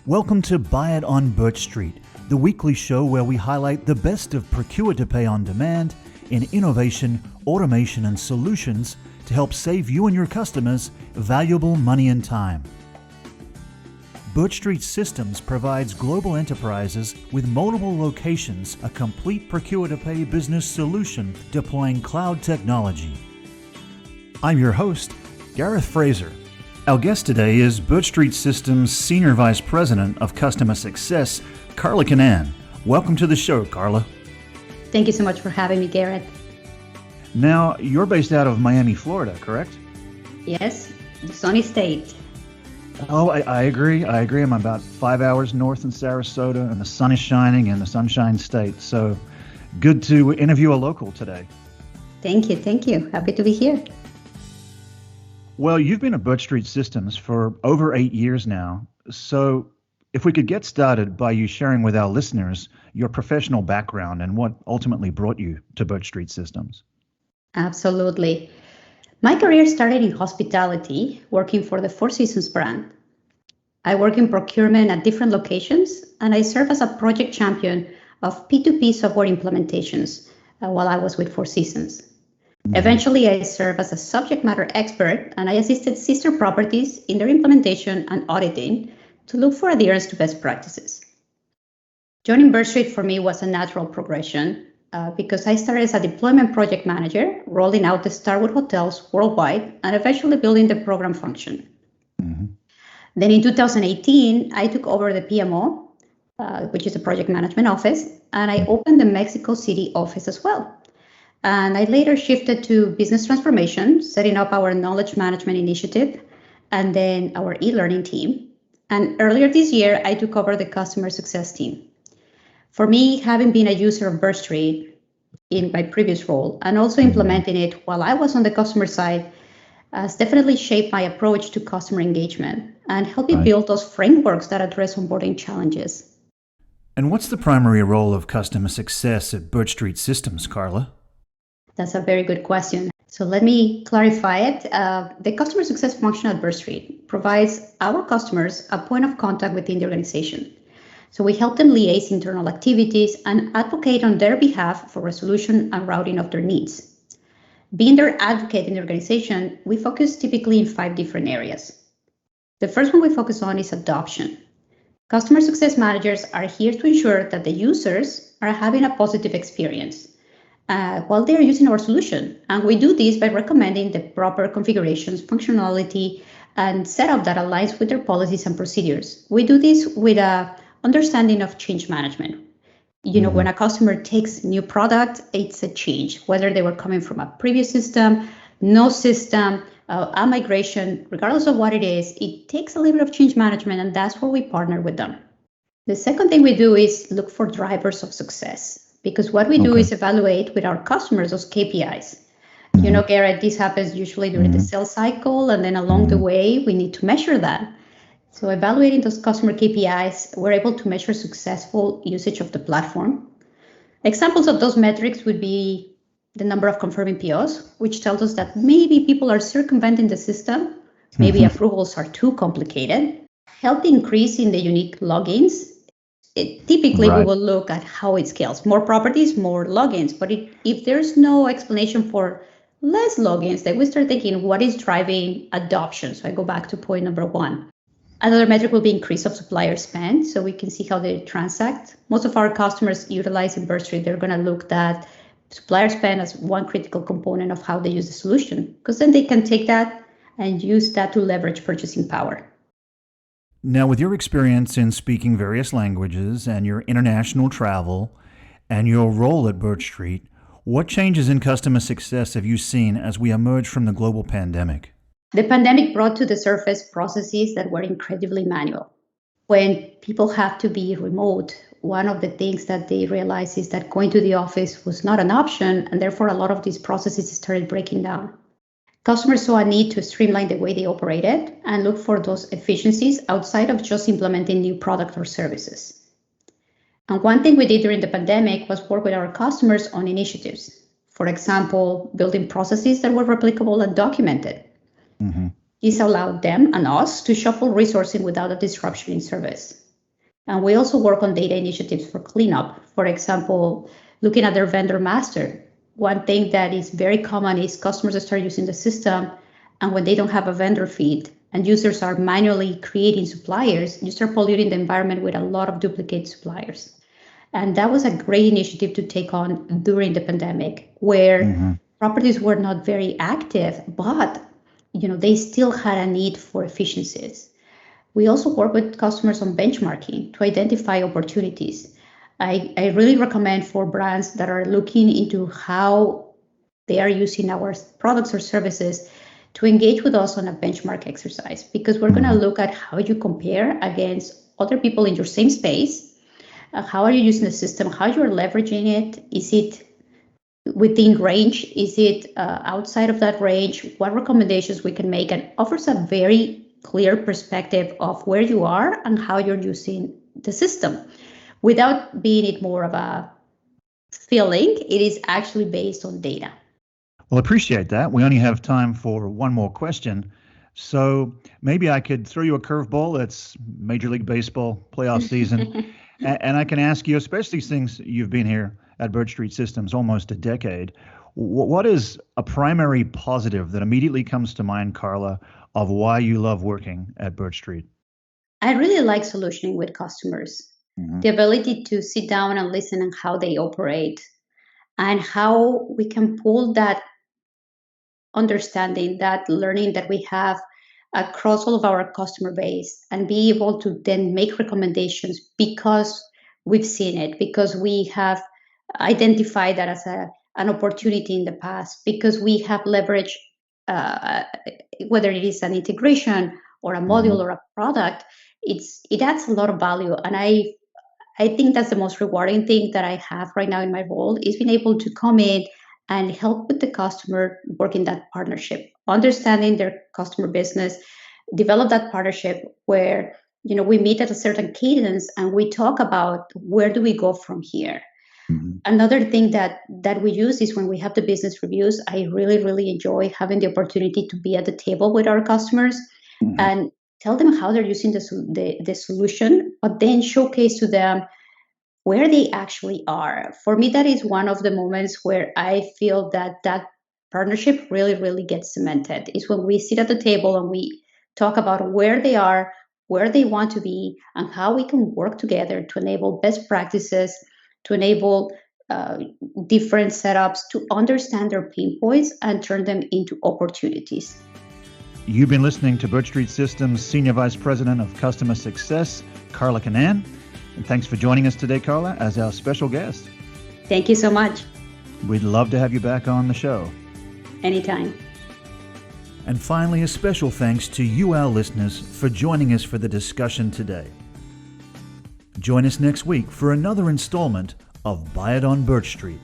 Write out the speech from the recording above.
Welcome to Buy It on BirchStreet, the weekly show where we highlight the best of procure-to-pay on demand in innovation, automation, and solutions to help save you and your customers valuable money and time. BirchStreet Systems provides global enterprises with multiple locations a complete procure-to-pay business solution deploying cloud technology. I'm your host, Gareth Fraser. Our guest today is BirchStreet Systems Senior Vice President of Customer Success, Karla Kannan. Welcome to the show, Karla. Thank you so much for having me, Gareth. Now, you're based out of Miami, Florida, correct? Yes, the sunny state. Oh, I agree. I'm about 5 hours north in Sarasota, and the sun is shining in the Sunshine State. So good to interview a local today. Thank you. Happy to be here. Well, you've been at BirchStreet Systems for over 8 years now. So if we could get started by you sharing with our listeners your professional background and what ultimately brought you to BirchStreet Systems. Absolutely. My career started in hospitality, working for the Four Seasons brand. I work in procurement at different locations, and I serve as a project champion of P2P software implementations while I was with Four Seasons. Eventually, I served as a subject matter expert, and I assisted sister properties in their implementation and auditing to look for adherence to best practices. Joining BirchStreet for me was a natural progression because I started as a deployment project manager, rolling out the Starwood hotels worldwide, and eventually building the program function. Then in 2018, I took over the PMO, which is a project management office, and I opened the Mexico City office as well. And I later shifted to business transformation, setting up our knowledge management initiative, and then our e-learning team. And earlier this year, I took over the customer success team. For me, having been a user of BirchStreet in my previous role, and also implementing it while I was on the customer side, has definitely shaped my approach to customer engagement and helped me build those frameworks that address onboarding challenges. And what's the primary role of customer success at BirchStreet Systems, Karla? That's a very good question. So let me clarify it. The customer success function at BirchStreet provides our customers a point of contact within the organization. So we help them liaise internal activities and advocate on their behalf for resolution and routing of their needs. Being their advocate in the organization, we focus typically in 5 different areas. The first one we focus on is adoption. Customer success managers are here to ensure that the users are having a positive experience while they're using our solution. And we do this by recommending the proper configurations, functionality, and setup that aligns with their policies and procedures. We do this with a understanding of change management. When a customer takes new product, it's a change, whether they were coming from a previous system, no system, a migration, regardless of what it is, it takes a little bit of change management, and that's where we partner with them. The second thing we do is look for drivers of success. Because what we do is evaluate with our customers those KPIs. Garrett, this happens usually during the sales cycle, and then along the way, we need to measure that. So evaluating those customer KPIs, we're able to measure successful usage of the platform. Examples of those metrics would be the number of confirming POs, which tells us that maybe people are circumventing the system, maybe approvals are too complicated, healthy increase in the unique logins. Typically, we will look at how it scales. More properties, more logins. But if there's no explanation for less logins, then we start thinking, what is driving adoption? So I go back to point number 1. Another metric will be increase of supplier spend. So we can see how they transact. Most of our customers utilizing BirchStreet, they're going to look at supplier spend as one critical component of how they use the solution, because then they can take that and use that to leverage purchasing power. Now, with your experience in speaking various languages and your international travel and your role at BirchStreet, what changes in customer success have you seen as we emerge from the global pandemic? The pandemic brought to the surface processes that were incredibly manual. When people have to be remote, one of the things that they realized is that going to the office was not an option, and therefore a lot of these processes started breaking down. Customers saw a need to streamline the way they operated and look for those efficiencies outside of just implementing new products or services. And one thing we did during the pandemic was work with our customers on initiatives. For example, building processes that were replicable and documented. This allowed them and us to shuffle resourcing without a disruption in service. And we also work on data initiatives for cleanup. For example, looking at their vendor master. One thing that is very common is customers start using the system, and when they don't have a vendor feed and users are manually creating suppliers, you start polluting the environment with a lot of duplicate suppliers. And that was a great initiative to take on during the pandemic, where properties were not very active, but they still had a need for efficiencies. We also work with customers on benchmarking to identify opportunities. I really recommend for brands that are looking into how they are using our products or services to engage with us on a benchmark exercise, because we're going to look at how you compare against other people in your same space. How are you using the system? How you're leveraging it? Is it within range? Is it outside of that range? What recommendations we can make, and offers a very clear perspective of where you are and how you're using the system, without being it more of a feeling. It is actually based on data. Well, appreciate that. We only have time for one more question. So maybe I could throw you a curveball. It's Major League Baseball playoff season. And I can ask you, especially since you've been here at BirchStreet Systems almost a decade, what is a primary positive that immediately comes to mind, Karla, of why you love working at BirchStreet? I really like solutioning with customers. The ability to sit down and listen on how they operate, and how we can pull that understanding, that learning that we have across all of our customer base, and be able to then make recommendations because we've seen it, because we have identified that as an opportunity in the past, because we have leveraged, whether it is an integration or a module or a product. It adds a lot of value. And I think that's the most rewarding thing that I have right now in my role, is being able to come in and help with the customer, work in that partnership, understanding their customer business, develop that partnership where we meet at a certain cadence and we talk about where do we go from here. Another thing that we use is when we have the business reviews. I really, really enjoy having the opportunity to be at the table with our customers and tell them how they're using the solution, but then showcase to them where they actually are. For me, that is one of the moments where I feel that partnership really, really gets cemented, is when we sit at the table and we talk about where they are, where they want to be, and how we can work together to enable best practices, to enable different setups, to understand their pain points and turn them into opportunities. You've been listening to BirchStreet Systems Senior Vice President of Customer Success, Karla Kannan. And thanks for joining us today, Karla, as our special guest. Thank you so much. We'd love to have you back on the show. Anytime. And finally, a special thanks to you, our listeners, for joining us for the discussion today. Join us next week for another installment of It On BirchStreet.